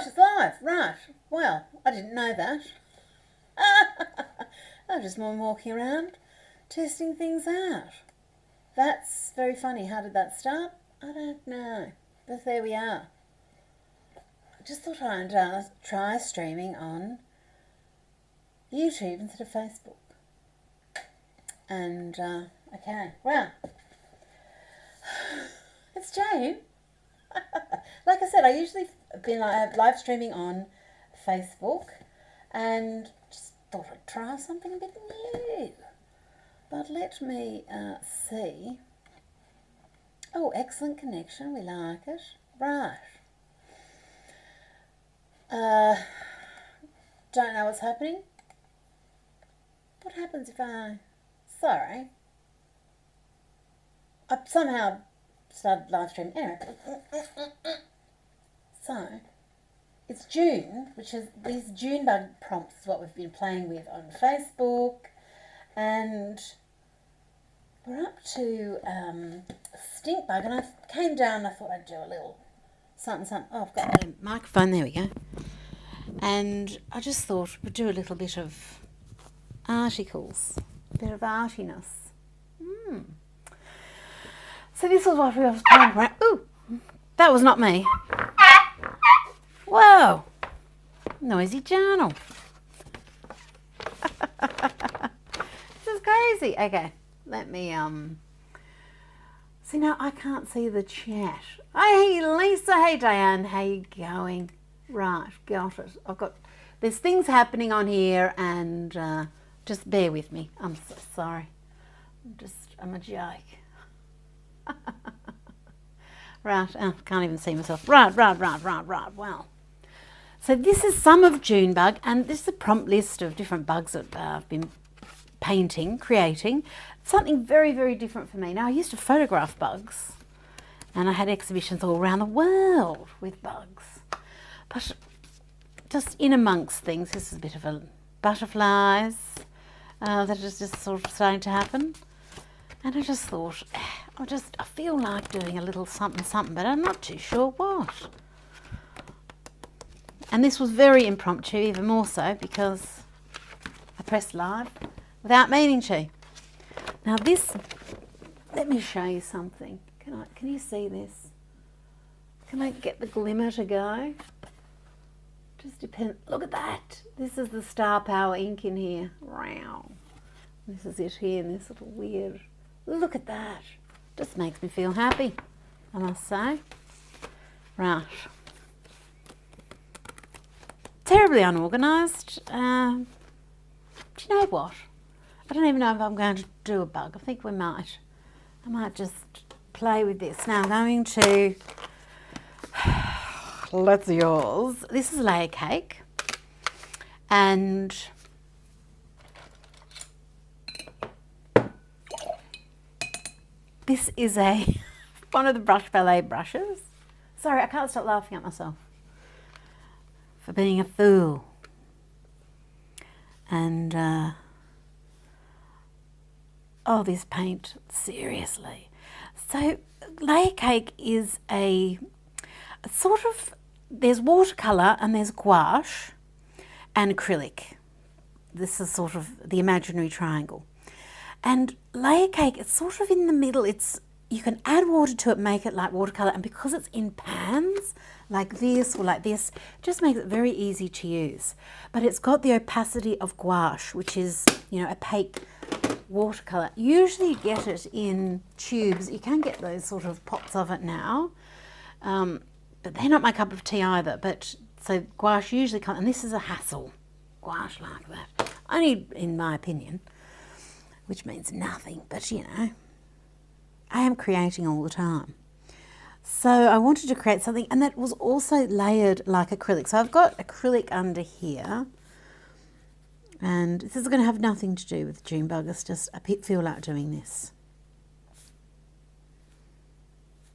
gosh, it's live. Right. Well, I didn't know that. I've just been walking around testing things out. That's very funny. How did that start? I don't know. But there we are. I just thought I'd try streaming on YouTube instead of Facebook. And, okay. Well, it's Jane. Like I said, I usually been live streaming on Facebook and just thought I'd try something a bit new. But let me see. Oh, excellent connection. We like it. Right. Don't know what's happening. What happens if I... Sorry. I somehow started live streaming. Anyway. So, it's June, which is these June bug prompts is what we've been playing with on Facebook. And we're up to stink bug. And I came down and I thought I'd do a little something. Oh, I've got the microphone. There we go. And I just thought we'd do a little bit of articles. A bit of artiness. So this was what we were playing around. Ooh, that was not me. Whoa, noisy journal. This is crazy. Okay, let me see now. I can't see the chat. Hey Lisa, hey Diane, how you going? Right, got it. There's things happening on here, and just bear with me. I'm so sorry. I'm a joke. Right, can't even see myself. Right. Well, so this is some of Junebug, and this is a prompt list of different bugs that I've been creating. Something very, very different for me. Now, I used to photograph bugs, and I had exhibitions all around the world with bugs. But just in amongst things, this is a bit of a butterflies that is just sort of starting to happen. And I just thought, I feel like doing a little something, but I'm not too sure what. And this was very impromptu, even more so, because I pressed live without meaning to. Now this, let me show you something. Can you see this? Can I get the glimmer to go? Just depends. Look at that. This is the Star Power ink in here. Wow. This is it here in this little weird. Look at that. Just makes me feel happy, I must say. Right. Terribly unorganised. Do you know what? I don't even know if I'm going to do a bug. I think we might. I might just play with this. Now I'm going to... That's yours. This is layer cake. And... this is one of the Brush Ballet brushes. Sorry, I can't stop laughing at myself for being a fool. And, oh, this paint, seriously. So, layer cake is a sort of, there's watercolour and there's gouache and acrylic. This is sort of the imaginary triangle. And layer cake, it's sort of in the middle. You can add water to it, make it like watercolour, and because it's in pans like this or like this, it just makes it very easy to use. But it's got the opacity of gouache, which is, opaque watercolour. Usually you get it in tubes. You can get those sort of pots of it now, but they're not my cup of tea either. But so gouache usually comes, and this is a hassle, gouache like that, only in my opinion. Which means nothing, but I am creating all the time. So I wanted to create something, and that was also layered like acrylic. So I've got acrylic under here, and this is going to have nothing to do with Junebug. It's just I feel like doing this.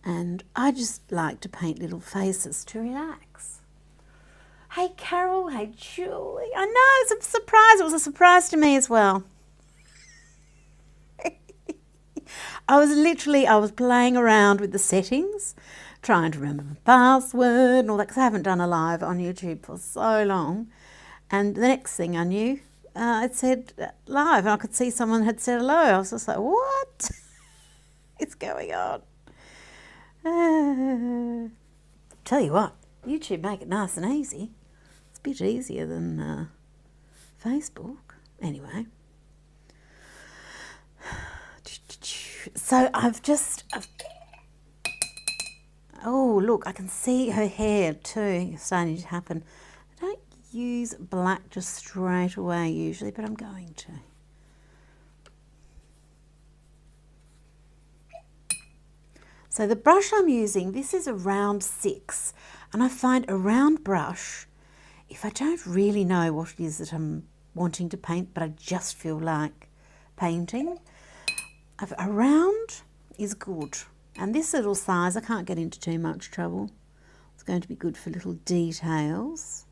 And I just like to paint little faces to relax. Hey Carol, hey Julie. I know, it's a surprise. It was a surprise to me as well. I was playing around with the settings trying to remember the password and all that, because I haven't done a live on YouTube for so long. And the next thing I knew, it said live, and I could see someone had said hello. I was just like, what is going on? Tell you what, YouTube make it nice and easy. It's a bit easier than Facebook. Anyway. So oh, look, I can see her hair too starting to happen. I don't use black just straight away usually, but I'm going to. So the brush I'm using, this is a round 6, and I find a round brush, if I don't really know what it is that I'm wanting to paint, but I just feel like painting, a round is good. And this little size, I can't get into too much trouble. It's going to be good for little details.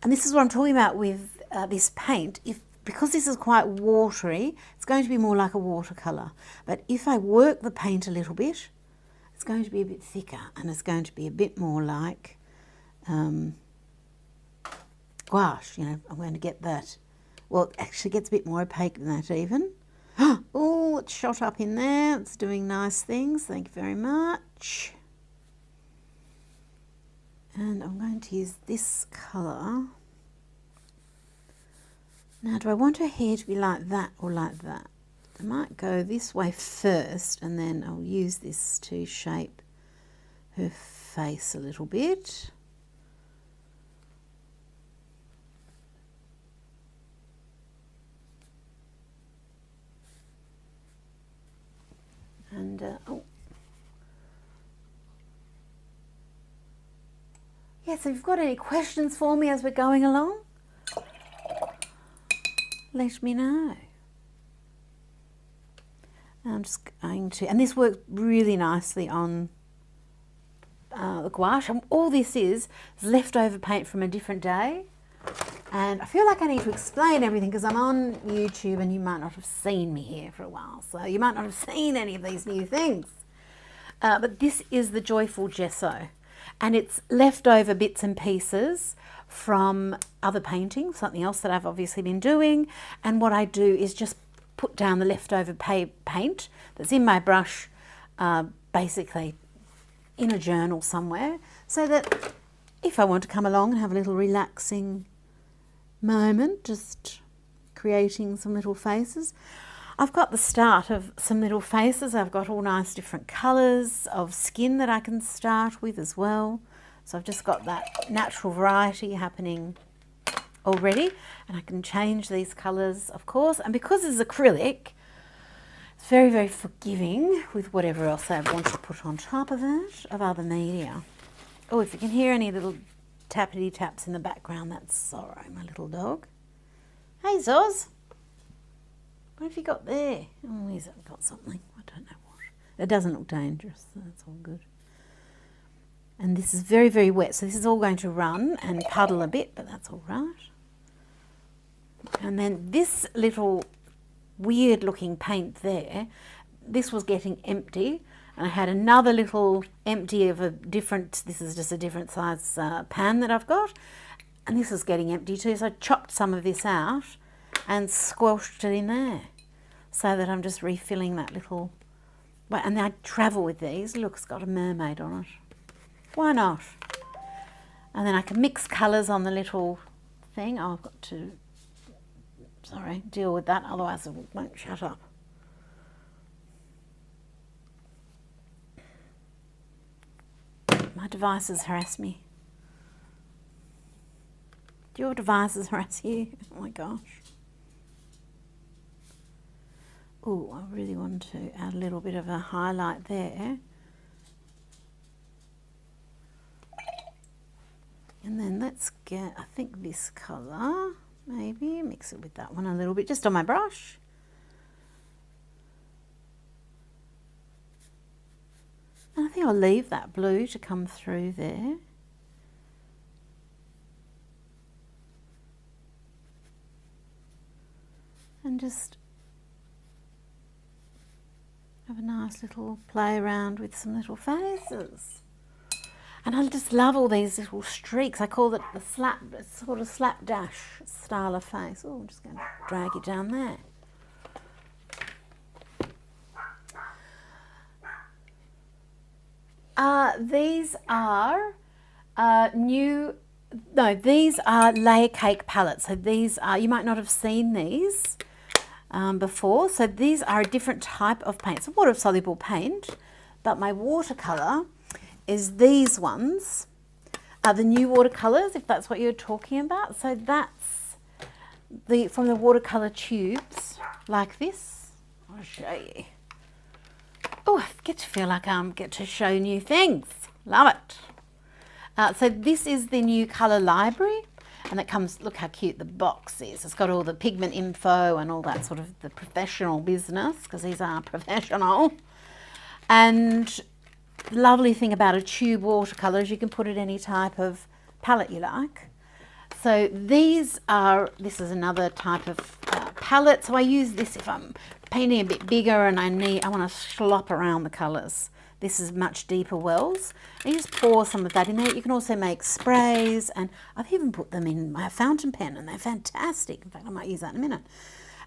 And this is what I'm talking about with this paint. Because this is quite watery, it's going to be more like a watercolour. But if I work the paint a little bit, it's going to be a bit thicker, and it's going to be a bit more like gouache. You know, I'm going to get that. Well, it actually gets a bit more opaque than that even. Oh, it's shot up in there. It's doing nice things. Thank you very much. And I'm going to use this colour. Now, do I want her hair to be like that or like that? I might go this way first, and then I'll use this to shape her face a little bit. And, oh. Yeah, so if you've got any questions for me as we're going along, let me know. I'm just going to, and this works really nicely on the gouache. And all this is leftover paint from a different day. And I feel like I need to explain everything because I'm on YouTube and you might not have seen me here for a while. So you might not have seen any of these new things. But this is the Joyful Gesso. And it's leftover bits and pieces from other paintings, something else that I've obviously been doing. And what I do is just put down the leftover paint that's in my brush, basically in a journal somewhere, so that if I want to come along and have a little relaxing moment, just creating some little faces. I've got the start of some little faces. I've got all nice different colours of skin that I can start with as well. So I've just got that natural variety happening already, and I can change these colours, of course. And because it's acrylic, it's very, very forgiving with whatever else I want to put on top of it, of other media. Oh, if you can hear any little tappity taps in the background, that's Sorrow, my little dog. Hey, Zoz. What have you got there? Oh, he's got something. I don't know what. It doesn't look dangerous, so that's all good. And this is very, very wet, so this is all going to run and puddle a bit, but that's all right. And then this little weird looking paint there, this was getting empty, and I had another little empty of a different, this is just a different size pan that I've got, and this is getting empty too, so I chopped some of this out and squelched it in there so that I'm just refilling that little, and I travel with these. Look, it's got a mermaid on it. Why not? And then I can mix colours on the little thing. Oh, I've got to, sorry, deal with that, otherwise it won't shut up. My devices harass me. Do your devices harass you? Oh my gosh. Oh, I really want to add a little bit of a highlight there. And then let's get, I think this colour, maybe, mix it with that one a little bit, just on my brush. And I think I'll leave that blue to come through there. And just Have a nice little play around with some little faces. And I just love all these little streaks. I call it the sort of slapdash style of face. Oh, I'm just going to drag you down there. These are these are layer cake palettes. So these are, you might not have seen these before. So these are a different type of paint. It's a water soluble paint, but my watercolour is these ones are the new watercolours, if that's what you're talking about. So that's from the watercolour tubes like this. I'll show you. Oh, I get to feel like I get to show new things. Love it. So this is the new colour library, and it comes, look how cute the box is. It's got all the pigment info and all that sort of the professional business, because these are professional. And the lovely thing about a tube watercolour is you can put it any type of palette you like. So this is another type of palette. So I use this if I'm painting a bit bigger and I want to slop around the colours. This is much deeper wells. And you just pour some of that in there. You can also make sprays, and I've even put them in my fountain pen, and they're fantastic. In fact, I might use that in a minute.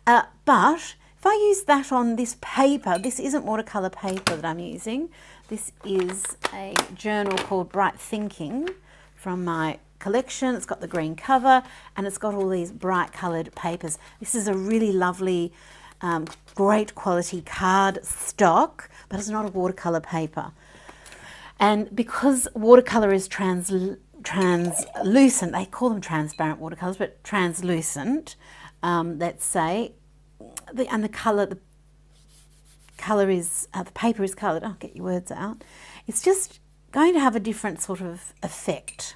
But if I use that on this paper, this isn't watercolour paper that I'm using. This is a journal called Bright Thinking from my collection. It's got the green cover, and it's got all these bright coloured papers. This is a really lovely, great quality card stock, but it's not a watercolour paper. And because watercolour is translucent, they call them transparent watercolours, but translucent, let's say, and the paper is coloured. Oh, get your words out. It's just going to have a different sort of effect.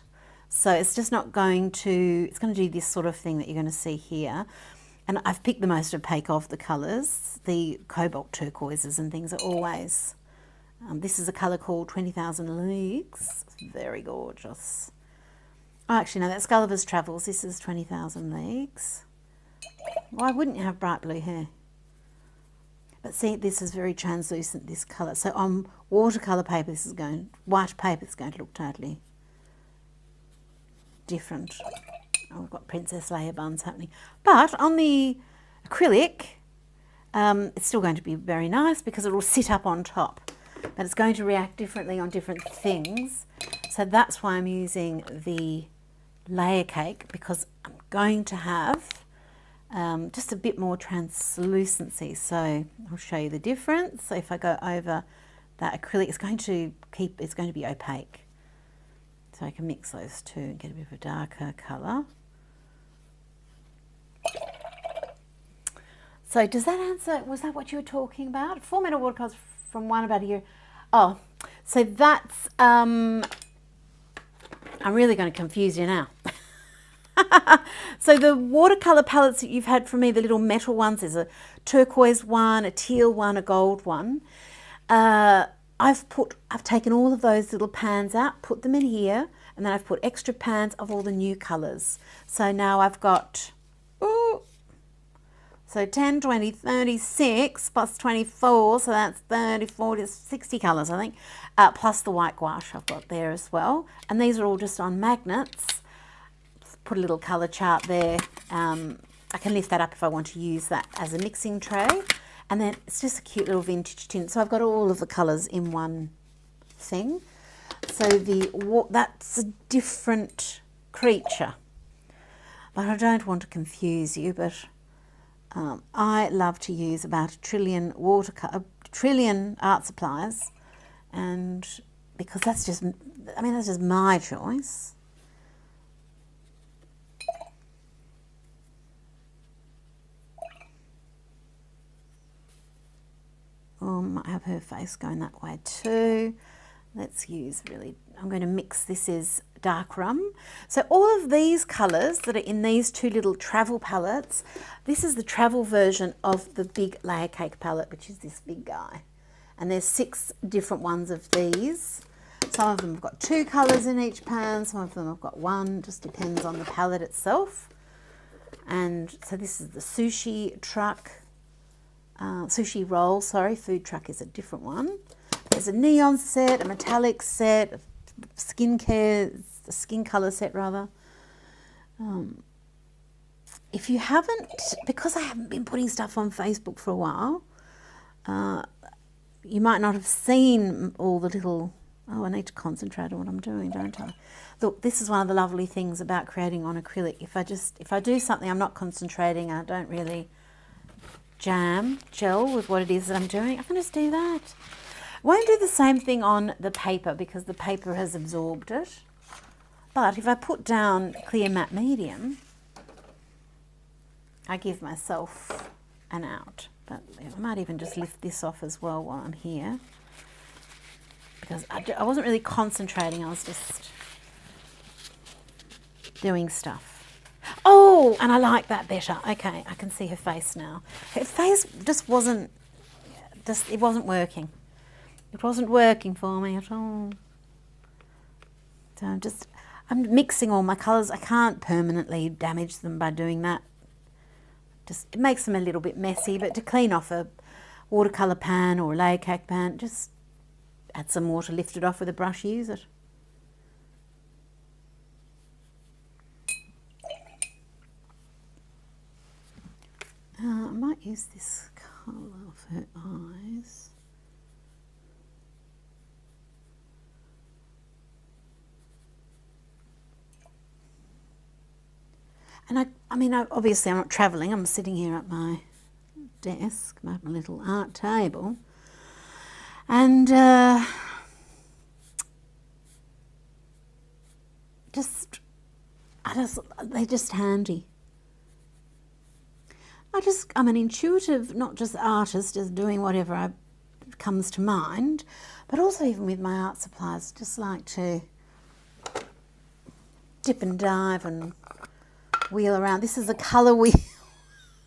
So it's just not going to, it's going to do this sort of thing that you're going to see here. And I've picked the most opaque of the colours. The cobalt turquoises and things are always, this is a colour called 20,000 Leagues. It's very gorgeous. Oh, actually no, that's Gulliver's Travels. This is 20,000 Leagues. Why wouldn't you have bright blue hair? But see, this is very translucent, this colour. So on watercolour paper, white paper, it's going to look totally different. Oh, we've got Princess Leia buns happening. But on the acrylic, it's still going to be very nice because it will sit up on top. But it's going to react differently on different things. So that's why I'm using the layer cake, because I'm going to have just a bit more translucency. So I'll show you the difference. So if I go over that acrylic, it's going to be opaque. So I can mix those two and get a bit of a darker colour. So does that answer, was that what you were talking about? 4 metal watercolours from one about a year. Oh, so that's, I'm really going to confuse you now. So the watercolour palettes that you've had from me, the little metal ones, there's a turquoise one, a teal one, a gold one. I've taken all of those little pans out, put them in here, and then I've put extra pans of all the new colours. So now I've got, so 10, 20, 36 plus 24, so that's 30, 40, 60 colours, I think, plus the white gouache I've got there as well. And these are all just on magnets. Put a little colour chart there. I can lift that up if I want to use that as a mixing tray. And then it's just a cute little vintage tin. So I've got all of the colours in one thing. So that's a different creature. But I don't want to confuse you, but I love to use about a trillion art supplies, and because that's just my choice. Might have her face going that way too. Let's use I'm going to mix, this is dark rum. So all of these colours that are in these two little travel palettes, this is the travel version of the big layer cake palette, which is this big guy. And there's 6 different ones of these. Some of them have got 2 colours in each pan, some of them have got 1, just depends on the palette itself. And so this is the sushi truck sushi roll, sorry, food truck is a different one. There's a neon set, a metallic set, a skincare, a skin colour set rather. If you haven't, because I haven't been putting stuff on Facebook for a while, you might not have seen all the little, oh, I need to concentrate on what I'm doing, don't I? Look, this is one of the lovely things about creating on acrylic. If I do something, I'm not concentrating, I don't really gel with what it is that I'm doing, I can just do that. I won't do the same thing on the paper because the paper has absorbed it. But if I put down clear matte medium, I give myself an out. But I might even just lift this off as well while I'm here, because I wasn't really concentrating, I was just doing stuff. Oh, and I like that better. Okay, I can see her face now. Her face just wasn't, it wasn't working. It wasn't working for me at all. So I'm mixing all my colours. I can't permanently damage them by doing that. It makes them a little bit messy, but to clean off a watercolour pan or a layer cake pan, just add some water, lift it off with a brush, use it. I might use this colour for her eyes. And I mean, obviously I'm not travelling, I'm sitting here at my desk, my little art table, and they're just handy. I'm an intuitive, not just artist, just doing whatever comes to mind, but also even with my art supplies, just like to dip and dive and wheel around. This is a colour wheel.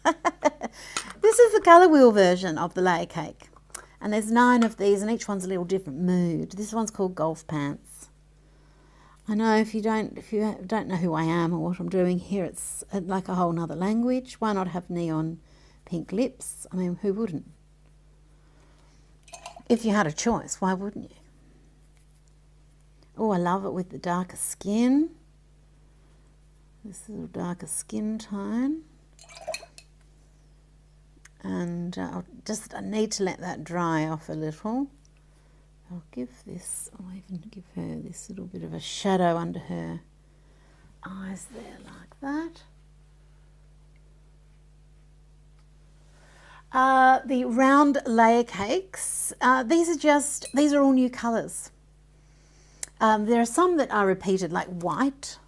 This is the colour wheel version of the layer cake. And there's 9 of these and each one's a little different mood. This one's called Golf Pants. I know if you don't know who I am or what I'm doing here, it's like a whole nother language. Why not have neon pink lips? I mean, who wouldn't? If you had a choice, why wouldn't you? Oh, I love it with the darker skin. This little darker skin tone. And I need to let that dry off a little. I'll even give her this little bit of a shadow under her eyes there, like that. The round layer cakes, these are all new colours. There are some that are repeated, like white.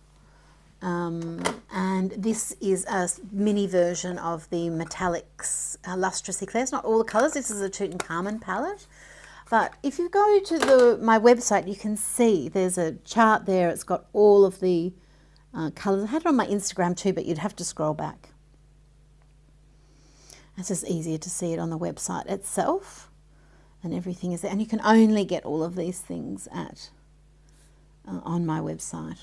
And this is a mini version of the metallics lustrous eclair. It's not all the colours. This is a Tutankhamun palette. But if you go to my website, you can see there's a chart there. It's got all of the colours. I had it on my Instagram too, but you'd have to scroll back. It's just easier to see it on the website itself, and everything is there. And you can only get all of these things at on my website.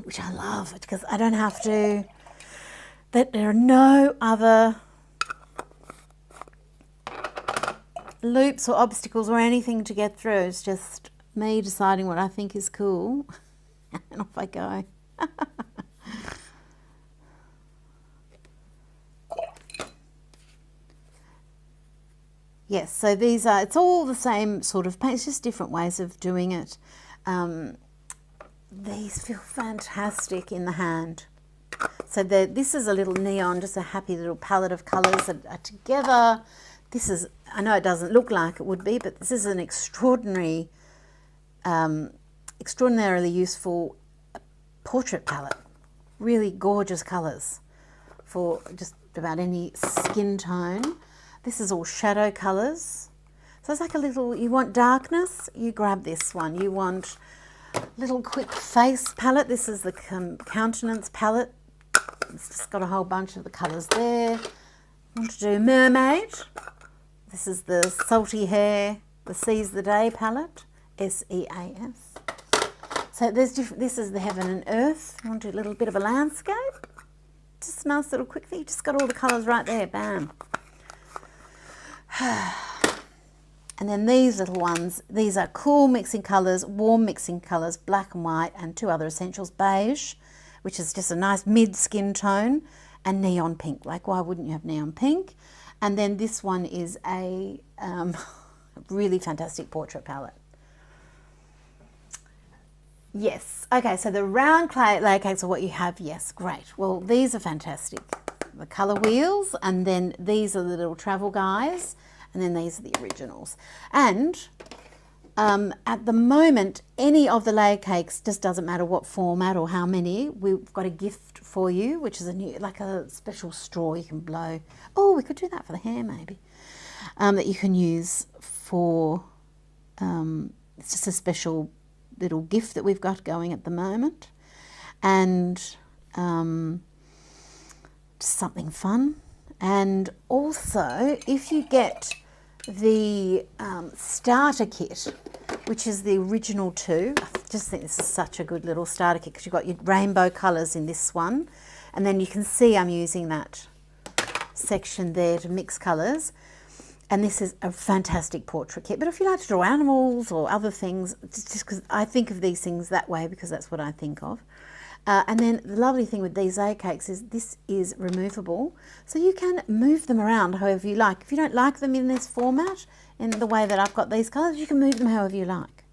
Which I love, because I don't have to, that there are no other loops or obstacles or anything to get through. It's just me deciding what I think is cool and off I go. Yes, so it's all the same sort of paint, it's just different ways of doing it. These feel fantastic in the hand. So this is a little neon, just a happy little palette of colours that are together. This is, I know it doesn't look like it would be, but this is an extraordinarily useful portrait palette. Really gorgeous colours for just about any skin tone. This is all shadow colours. So it's like a little, you want darkness, you grab this one. You want little quick face palette. This is the countenance palette. It's just got a whole bunch of the colours there. Want to do mermaid. This is the salty hair, the Seize the Day palette, SEAS. So there's different. This is the heaven and earth. Want to do a little bit of a landscape. just a nice little quick thing. You just got all the colours right there, bam. And then these little ones, these are cool mixing colours, warm mixing colours, black and white, and 2 other essentials, beige, which is just a nice mid-skin tone, and neon pink. Like, why wouldn't you have neon pink? And then this one is a really fantastic portrait palette. Yes, okay, so the round clay layer cakes are what you have. Yes, great. Well, these are fantastic. The colour wheels, and then these are the little travel guys, and then these are the originals. And at the moment, any of the layer cakes, just doesn't matter what format or how many, we've got a gift for you, which is a new, like a special straw you can blow. Oh, we could do that for the hair maybe. That you can use for, it's just a special little gift that we've got going at the moment. And just something fun. And also, if you get the starter kit, which is the original 2. I just think this is such a good little starter kit because you've got your rainbow colours in this one, and then you can see I'm using that section there to mix colours, and this is a fantastic portrait kit. But if you like to draw animals or other things, just because I think of these things that way because that's what I think of. And then the lovely thing with these layer cakes is this is removable, so you can move them around however you like. If you don't like them in this format, in the way that I've got these colours, you can move them however you like.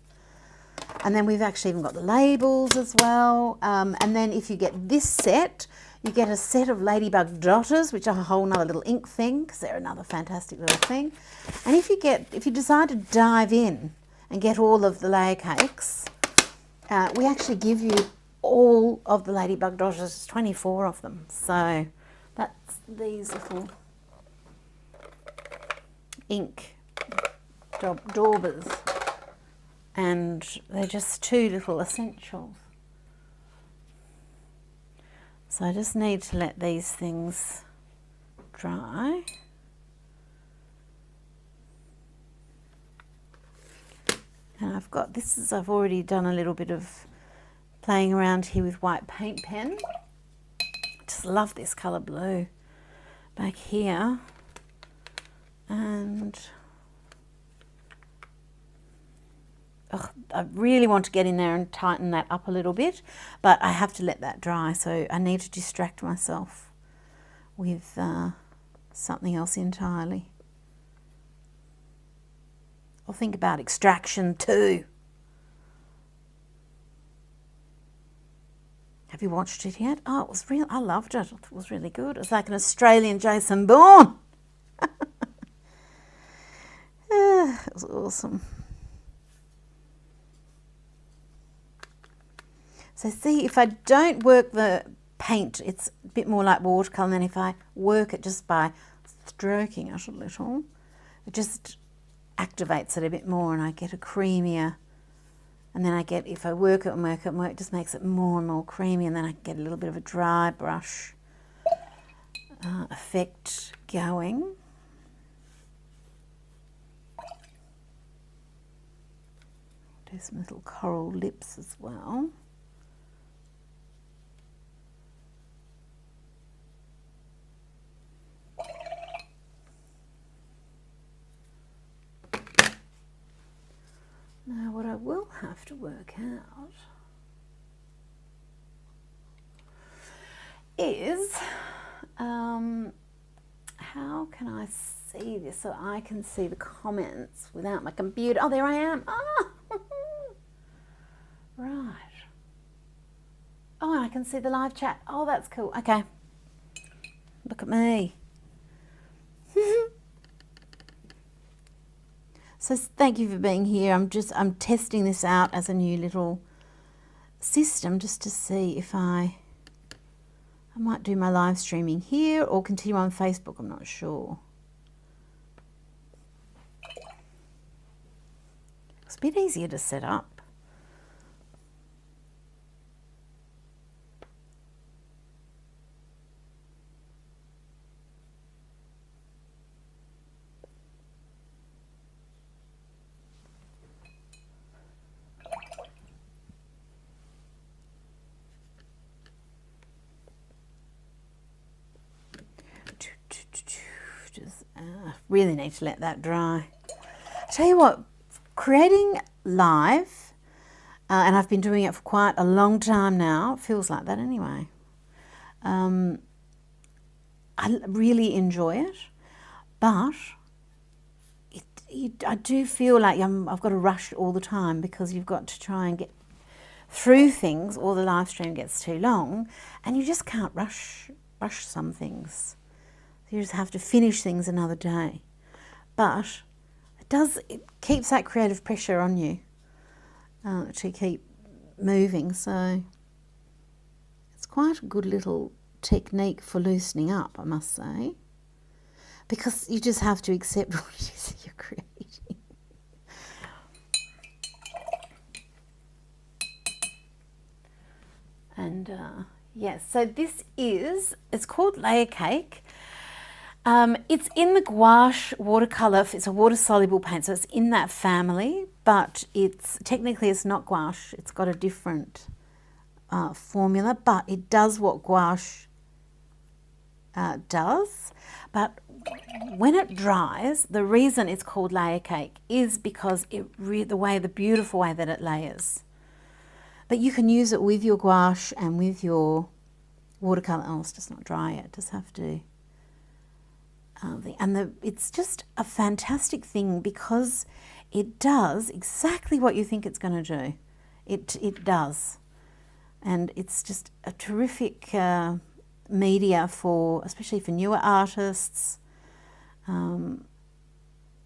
And then we've actually even got the labels as well. And then if you get this set, you get a set of ladybug dotters, which are a whole nother little ink thing, because they're another fantastic little thing. And if you decide to dive in and get all of the layer cakes, we actually give you all of the ladybug dotters, 24 of them. So that's these little ink daubers, and they're just 2 little essentials. So I just need to let these things dry. And I've got this I've already done a little bit of playing around here with white paint pen. Just love this colour blue back here. And I really want to get in there and tighten that up a little bit, but I have to let that dry, so I need to distract myself with something else entirely. I'll think about extraction too. Have you watched it yet? Oh, it was real. I loved it. It was really good. It was like an Australian Jason Bourne. It was awesome. So see, if I don't work the paint, it's a bit more like watercolour, and then if I work it just by stroking it a little, it just activates it a bit more and I get a creamier. And then I get, if I work it and work it and work, it just makes it more and more creamy, and then I get a little bit of a dry brush effect going. Do some little coral lips as well. Now what I will have to work out is how can I see this so I can see the comments without my computer. Oh, there I am. Ah! Right. Oh, and I can see the live chat. Oh, that's cool. Okay. Look at me. So thank you for being here. I'm testing this out as a new little system just to see if I might do my live streaming here or continue on Facebook. I'm not sure. It's a bit easier to set up. Really need to let that dry. I tell you what, creating live, and I've been doing it for quite a long time now, it feels like that anyway. I really enjoy it, but I do feel like I've got to rush all the time because you've got to try and get through things or the live stream gets too long, and you just can't rush some things. You just have to finish things another day. But it keeps that creative pressure on you to keep moving. So it's quite a good little technique for loosening up, I must say, because you just have to accept what it is that you're creating. And yes, so it's called Layer Cake. It's in the gouache watercolour. It's a water-soluble paint, so it's in that family, but technically it's not gouache. It's got a different formula, but it does what gouache does. But when it dries, the reason it's called layer cake is because the beautiful way that it layers. But you can use it with your gouache and with your watercolour. Oh, it's just not dry yet. Just have to. It's just a fantastic thing because it does exactly what you think it's going to do. It does, and it's just a terrific media especially for newer artists.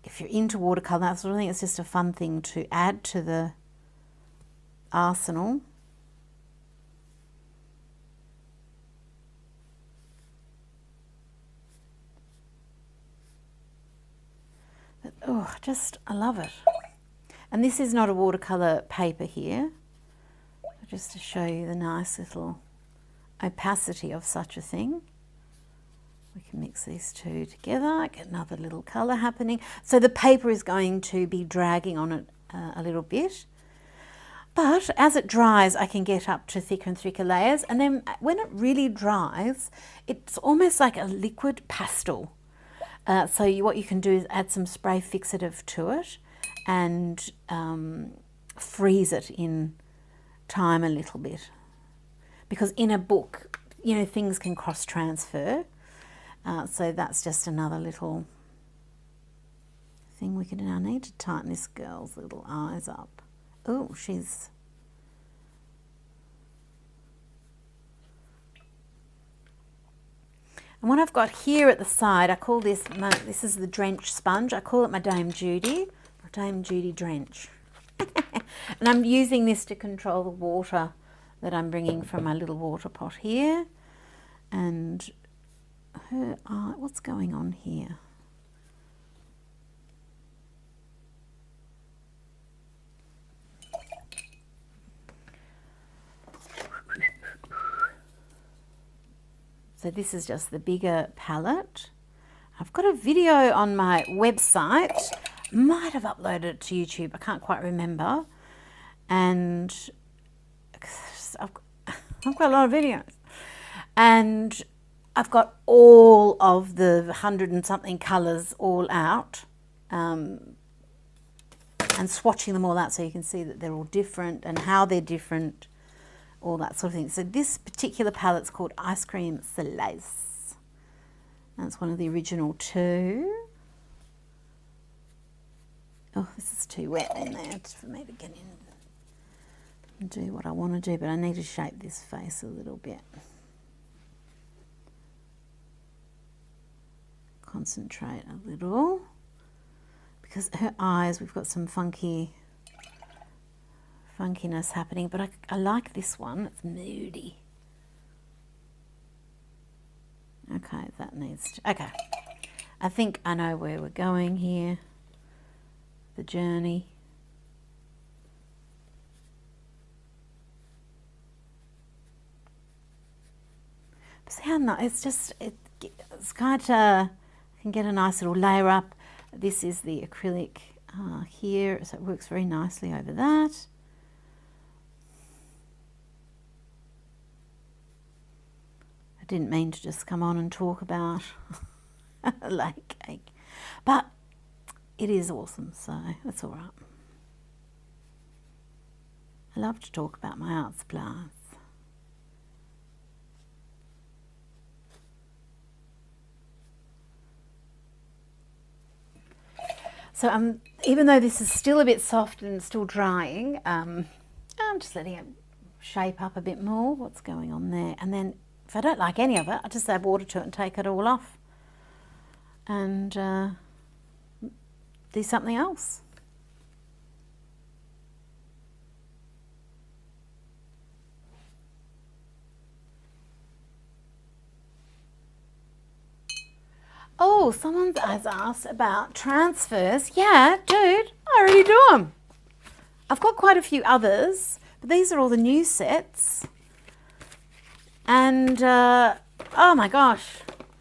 If you're into watercolour, that sort of thing, it's just a fun thing to add to the arsenal. But, I love it. And this is not a watercolour paper here, just to show you the nice little opacity of such a thing. We can mix these two together, get another little colour happening. So the paper is going to be dragging on it a little bit. But as it dries, I can get up to thicker and thicker layers. And then when it really dries, it's almost like a liquid pastel. So what you can do is add some spray fixative to it and freeze it in time a little bit. Because in a book, things can cross-transfer. So that's just another little thing we can do. I need to tighten this girl's little eyes up. Oh, she's... And what I've got here at the side, I call this is the drench sponge. I call it my Dame Judy drench. And I'm using this to control the water that I'm bringing from my little water pot here. And her eye, what's going on here? So this is just the bigger palette. I've got a video on my website. Might have uploaded it to YouTube. I can't quite remember. And I've got a lot of videos. And I've got all of the 100 and something colours all out. And swatching them all out so you can see that they're all different and how they're different. All that sort of thing. So this particular palette's called Ice Cream Slice. That's one of the original two. Oh, this is too wet in there for me to get in and do what I want to do, but I need to shape this face a little bit. Concentrate a little. Because her eyes, we've got some funkiness happening, but I like this one. It's moody. Okay, that needs to... Okay. I think I know where we're going here. The journey. But see how nice... It's just... It's kind of... I can get a nice little layer up. This is the acrylic here, so it works very nicely over that. Didn't mean to just come on and talk about layer cake. But it is awesome, so that's all right. I love to talk about my art supplies. So even though this is still a bit soft and still drying, I'm just letting it shape up a bit more. What's going on there? And then if I don't like any of it, I just add water to it and take it all off and do something else. Oh, someone has asked about transfers. Yeah, dude, I already do them. I've got quite a few others, but these are all the new sets. And, oh my gosh,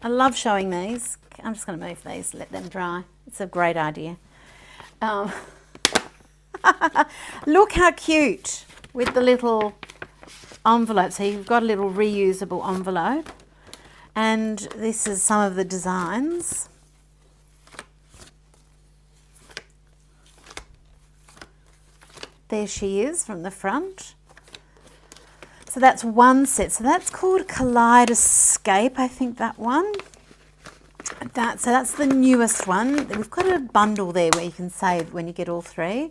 I love showing these. I'm just going to move these, let them dry. It's a great idea. Look how cute with the little envelope. So you've got a little reusable envelope. And this is some of the designs. There she is from the front. So that's one set. So that's called Kaleidoscape, I think, that one. So that's the newest one. We've got a bundle there where you can save when you get all three.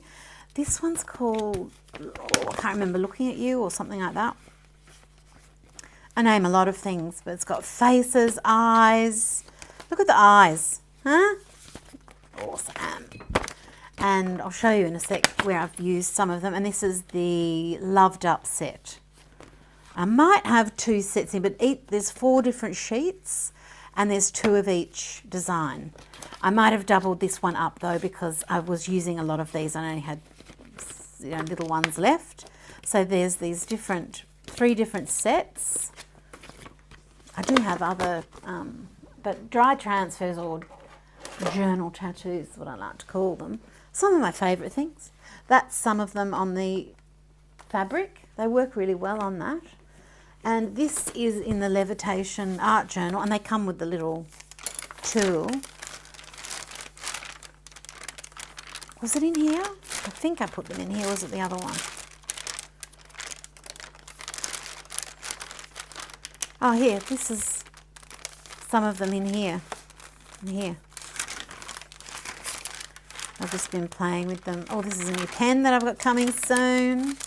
This one's called, I can't remember, Looking at You or something like that. I name a lot of things, but it's got faces, eyes. Look at the eyes, huh? Awesome. And I'll show you in a sec where I've used some of them. And this is the Loved Up set. I might have 2 sets in, but there's 4 different sheets and there's 2 of each design. I might have doubled this one up though because I was using a lot of these. I only had little ones left. So there's these 3 different sets. I do have other, but dry transfers or journal tattoos is what I like to call them. Some of my favourite things. That's some of them on the fabric. They work really well on that. And this is in the Levitation art journal, and they come with the little tool. Was it in here? I think I put them in here. Was it the other one? Oh, here, this is some of them in here. I've just been playing with them. Oh, this is a new pen that I've got coming soon.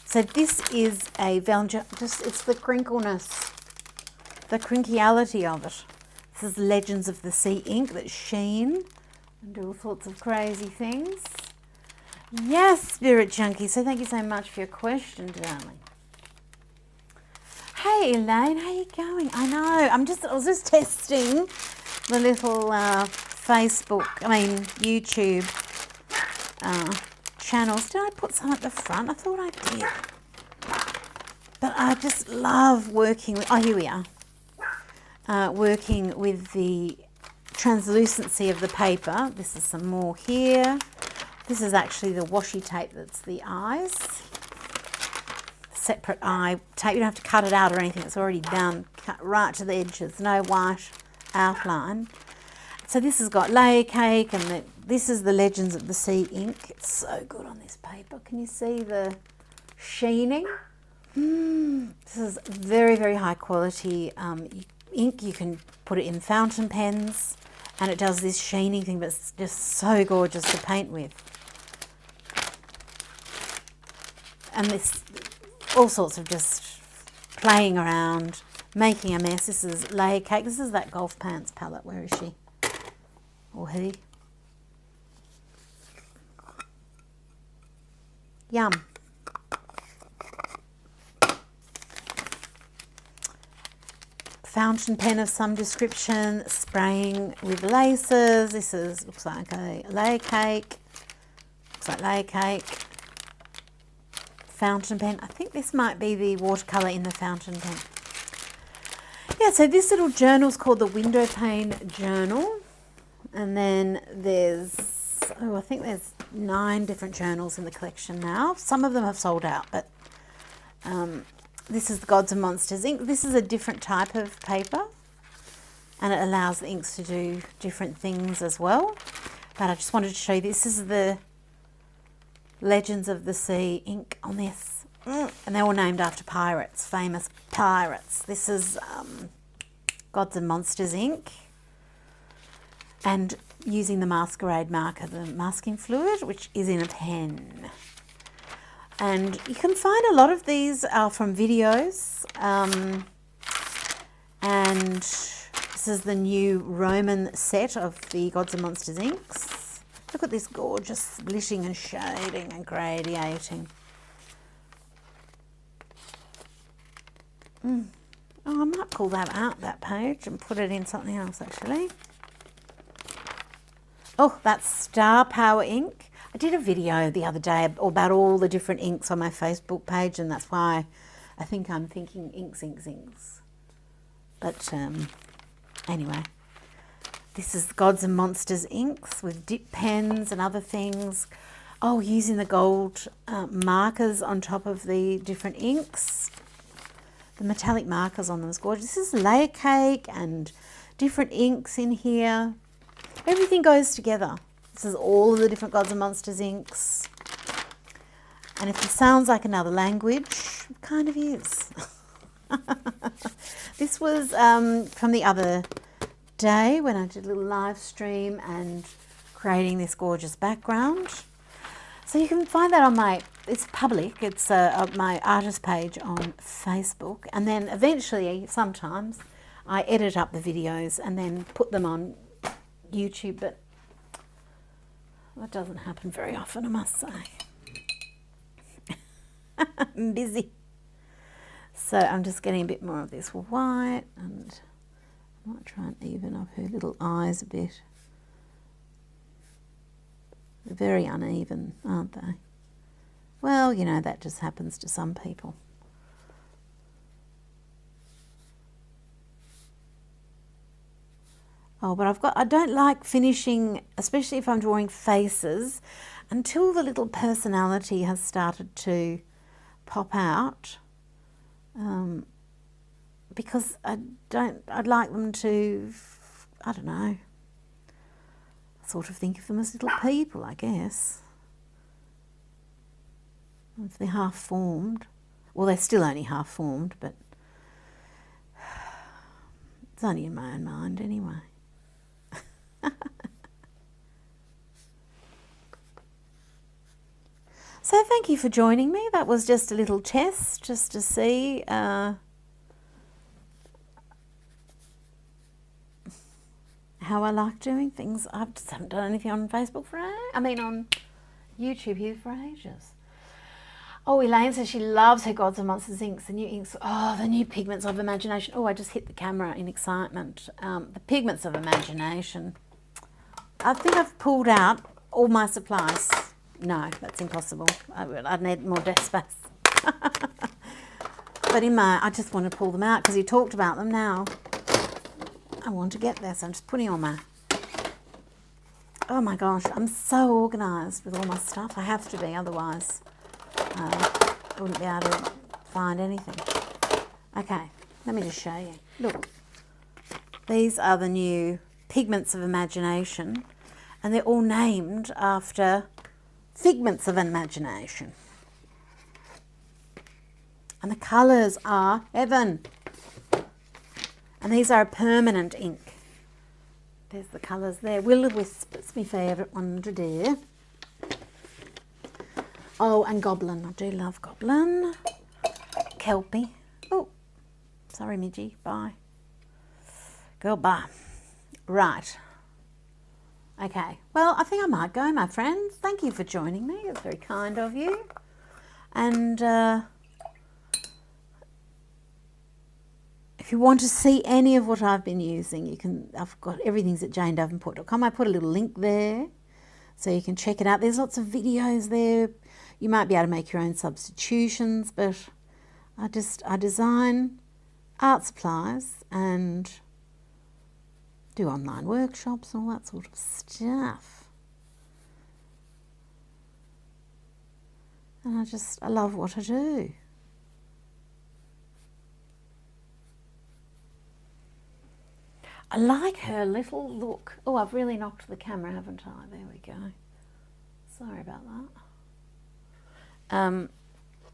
So this is a it's the crinkleness, the crinkleality of it. This is Legends of the Sea ink that's sheen and do all sorts of crazy things. Yes, Spirit Junkie. So thank you so much for your question, darling. Hey Elaine, how you going? I know, I was just testing the little YouTube channels. Did I put some at the front? I thought I did. But I just love working with, oh, here we are. Working with the translucency of the paper. This is some more here. This is actually the washi tape that's the eyes. Separate eye tape. You don't have to cut it out or anything. It's already done. Cut right to the edges. No white outline. So this has got layer cake, and this is the Legends of the Sea ink. It's so good on this paper. Can you see the sheening? This is very, very high quality ink. You can put it in fountain pens, and it does this sheening thing, but it's just so gorgeous to paint with. And this, all sorts of just playing around, making a mess. This is layer cake. This is that Golf Pants palette. Where is she? Or he? Yum. Fountain pen of some description, spraying with laces. This looks like a layer cake. Looks like layer cake. Fountain pen. I think this might be the watercolour in the fountain pen. Yeah, so this little journal is called the Window Pane Journal. And then there's, I think there's 9 different journals in the collection now. Some of them have sold out, but this is the Gods and Monsters ink. This is a different type of paper. and it allows the inks to do different things as well. But I just wanted to show you, this is the Legends of the Sea ink on this. And they're all named after pirates, famous pirates. This is Gods and Monsters ink. And using the Masquerade marker, the masking fluid, which is in a pen. And you can find a lot of these are from videos. And this is the new Roman set of the Gods and Monsters inks. Look at this gorgeous splitting and shading and gradiating. Oh, I might pull that out, that page, and put it in something else actually. Oh, that's Star Power ink. I did a video the other day about all the different inks on my Facebook page, and that's why I think I'm thinking inks. But anyway, this is Gods and Monsters inks with dip pens and other things. Oh, using the gold markers on top of the different inks. The metallic markers on them is gorgeous. This is layer cake and different inks in here. Everything goes together. This is all of the different Gods and Monsters inks. And if it sounds like another language, it kind of is. This was from the other day when I did a little live stream and creating this gorgeous background. So you can find that on my, it's public, it's my artist page on Facebook. And then eventually, sometimes, I edit up the videos and then put them on YouTube, but that doesn't happen very often, I must say. I'm busy. So I'm just getting a bit more of this white, and I might try and even up her little eyes a bit. They're very uneven, aren't they? Well, you know, that just happens to some people. Oh, but I don't like finishing, especially if I'm drawing faces, until the little personality has started to pop out. Because I'd like them to, I don't know, sort of think of them as little people, I guess. If they're half formed, well, they're still only half formed, but it's only in my own mind anyway. So thank you for joining me. That was just a little test, just to see how I like doing things. I just haven't done anything on Facebook on YouTube here for ages. Oh, Elaine says she loves her Gods and Monsters inks, the new inks. Oh, the new Pigments of Imagination. Oh, I just hit the camera in excitement. The Pigments of Imagination. I think I've pulled out all my supplies. No, that's impossible. I'd need more desk space. But I just want to pull them out because you talked about them now. I want to get there, so I'm just putting on my... Oh my gosh, I'm so organised with all my stuff. I have to be, otherwise I wouldn't be able to find anything. Okay, let me just show you. Look, these are the new Pigments of Imagination, and they're all named after figments of imagination. And the colours are heaven. And these are a permanent ink. There's the colours there. Will-o-wisp, it's my favourite one to do. Oh, and Goblin. I do love Goblin. Kelpie. Oh, sorry, Midgie. Bye. Goodbye. Right. Okay. Well, I think I might go, my friends. Thank you for joining me. It's very kind of you. And if you want to see any of what I've been using, you can. I've got everything's at janedavenport.com. I put a little link there so you can check it out. There's lots of videos there. You might be able to make your own substitutions, but I design art supplies and do online workshops and all that sort of stuff. And I love what I do. I like her little look. Oh, I've really knocked the camera, haven't I? There we go. Sorry about that.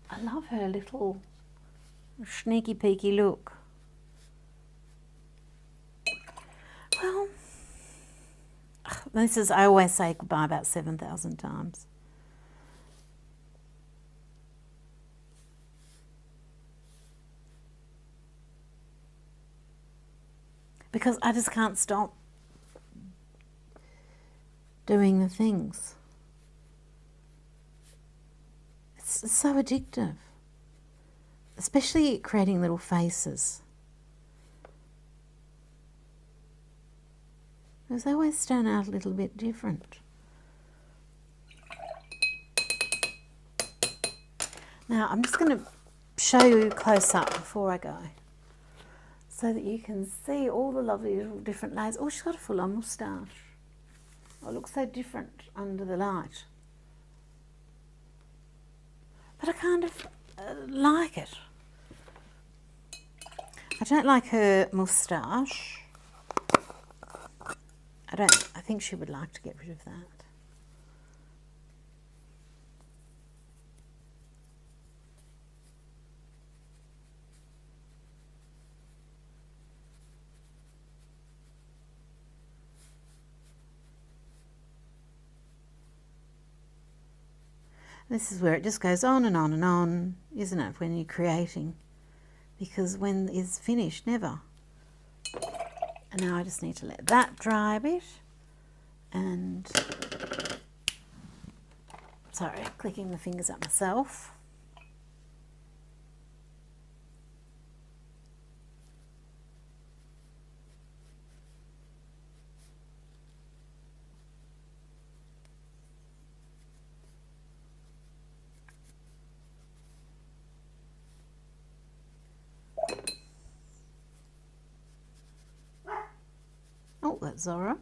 I love her little sneaky peeky look. Well, this is, I always say goodbye about 7,000 times. Because I just can't stop doing the things. It's so addictive, especially creating little faces. Because they always stand out a little bit different. Now I'm just going to show you close up before I go, so that you can see all the lovely little different layers. Oh, she's got a full-on moustache. Oh, it looks so different under the light. But I kind of like it. I don't like her moustache. I think she would like to get rid of that. This is where it just goes on and on and on, isn't it, when you're creating? Because when it's finished, never. And now I just need to let that dry a bit. And, sorry, clicking the fingers at myself. Oh, that's all right.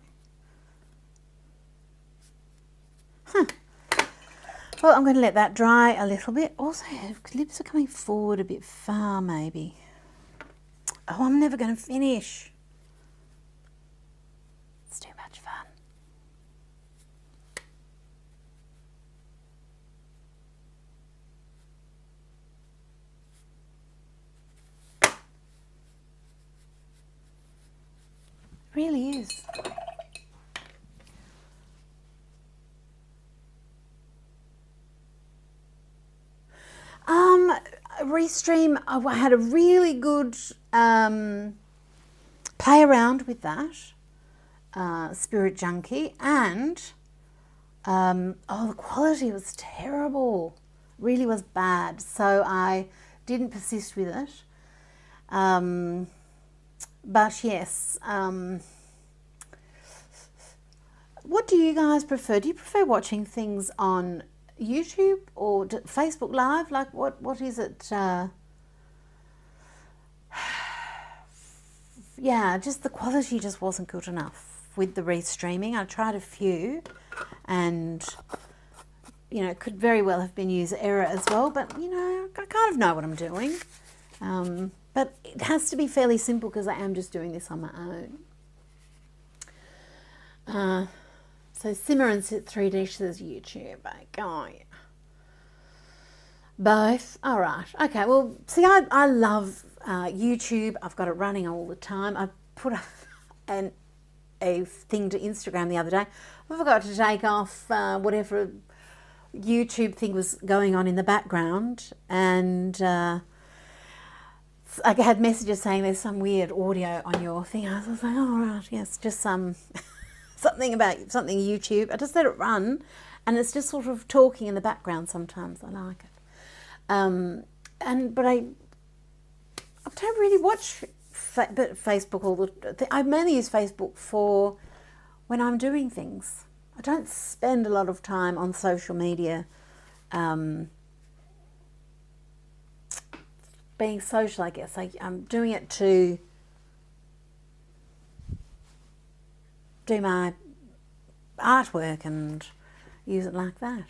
Well, I'm going to let that dry a little bit. Also, her lips are coming forward a bit far, maybe. Oh, I'm never going to finish. It's too much fun. It really is. LoveStream, I had a really good play around with that, Spirit Junkie, and oh, the quality was terrible, really was bad, so I didn't persist with it. But yes, what do you guys prefer? Do you prefer watching things on YouTube or Facebook Live? Like what is it? Yeah, just the quality just wasn't good enough with the restreaming. I tried a few, and you know, it could very well have been user error as well, but you know, I kind of know what I'm doing. But it has to be fairly simple because I am just doing this on my own. So simmer and sit 3 dishes YouTube. Oh, yeah. Both. All right. Okay. Well, see, I love YouTube. I've got it running all the time. I put a thing to Instagram the other day. I forgot to take off whatever YouTube thing was going on in the background, and I had messages saying there's some weird audio on your thing. I was like, oh, right, yes, just something about something YouTube. I just let it run, and it's just sort of talking in the background sometimes. I like it. But I don't really watch Facebook all the. I mainly use Facebook for when I'm doing things. I don't spend a lot of time on social media. Being social, I guess. I'm doing it to do my artwork and use it like that.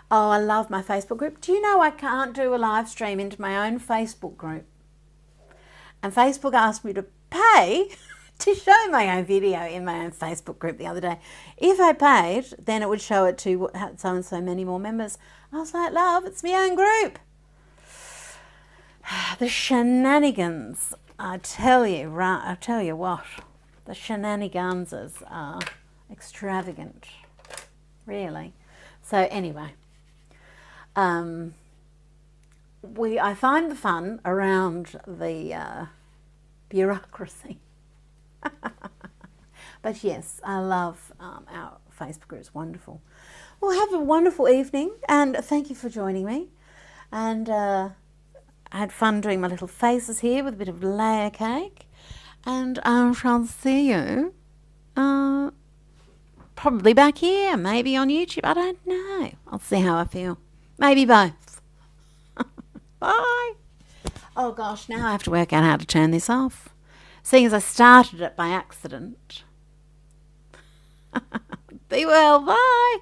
Oh, I love my Facebook group. Do you know I can't do a live stream into my own Facebook group? And Facebook asked me to pay to show my own video in my own Facebook group the other day. If I paid, then it would show it to so and so many more members. I was like, love, it's my own group. The shenanigans, I tell you what, the shenanigans are extravagant, really. So anyway, I find the fun around the bureaucracy. But yes, I love our Facebook group. It's wonderful. Well, have a wonderful evening, and thank you for joining me. And I had fun doing my little faces here with a bit of layer cake, and I shall see you probably back here, maybe on YouTube. I don't know. I'll see how I feel. Maybe both. Bye. Oh gosh, now I have to work out how to turn this off, seeing as I started it by accident. Be well. Bye.